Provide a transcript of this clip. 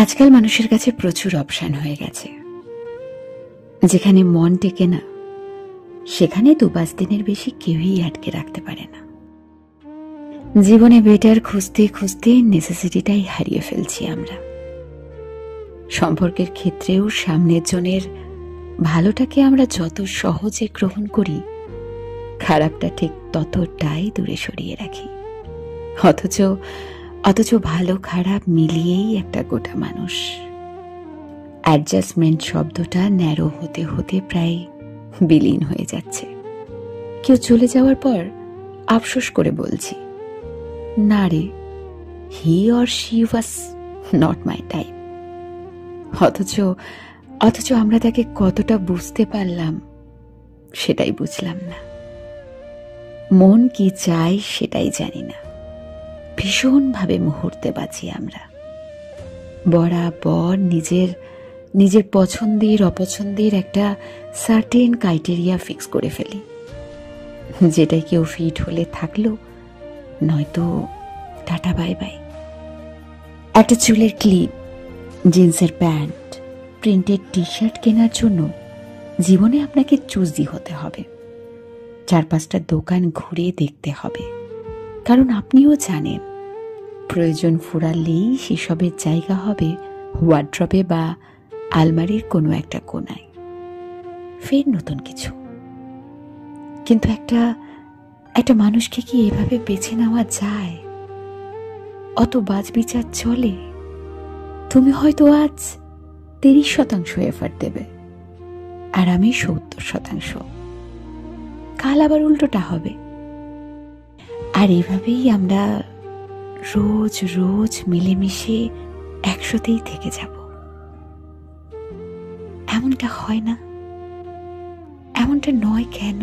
আজকাল মানুষের কাছে প্রচুর অপশন হয়ে গেছে। যেখানে মন টেকে না সেখানে 2-5 দিনের বেশি কেউই আটকে রাখতে পারে না। জীবনে বেটার খুঁজতে খুঁজতে নেসেসিটিটাই হারিয়ে ফেলছি আমরা। সম্পর্কের ক্ষেত্রেও সামনের জনের ভালোটাকে আমরা যত সহজে গ্রহণ করি, খারাপটা ঠিক ততটাই দূরে সরিয়ে রাখি। অথচ ভালো খারাপ মিলিয়েই একটা গোটা মানুষ। অ্যাডজাস্টমেন্ট শব্দটা ন্যারো হতে হতে প্রায় বিলীন হয়ে যাচ্ছে। কেউ চলে যাওয়ার পর আফসোস করে বলছি, না রে, he or she was not my type. অথচ আমরা তাকে কতটা বুঝতে পারলাম সেটাই বুঝলাম না। মন কি চায় সেটাই জানি না। ভীষণভাবে মুহূর্তে বাঁচি আমরা। বরাবর নিজের পছন্দের অপছন্দের একটা সার্টেন ক্রাইটেরিয়া ফিক্স করে ফেলি, যেটাই কেউ ফিট হলে থাকলো, নয়তো টাটা বাই বাই। একটা চুলের ক্লিপ, জিন্সের প্যান্ট, প্রিন্টেড টি শার্ট কেনার জন্য জীবনে আপনাকে চুজি হতে হবে। 4-5টা দোকান ঘুরে দেখতে হবে, কারণ আপনিও জানেন প্রয়োজন ফুরালেই সেসবের জায়গা হবে ওয়ার্ড্রবে বা আলমারির কোনো একটা কোনায়। ফের নতুন কিছু। কিন্তু একটা মানুষকে কি এভাবে বেছে নেওয়া যায়? অত বাজবিচার চলে? তুমি হয়তো আজ 30% এফর্ট দেবে আর আমি 70%। কাল আবার উল্টোটা হবে। আর এভাবেই আমরা রোজ রোজ মিলেমিশে একসাথেই থেকে যাব। এমনটা হয় না? এমনটা নয় কেন?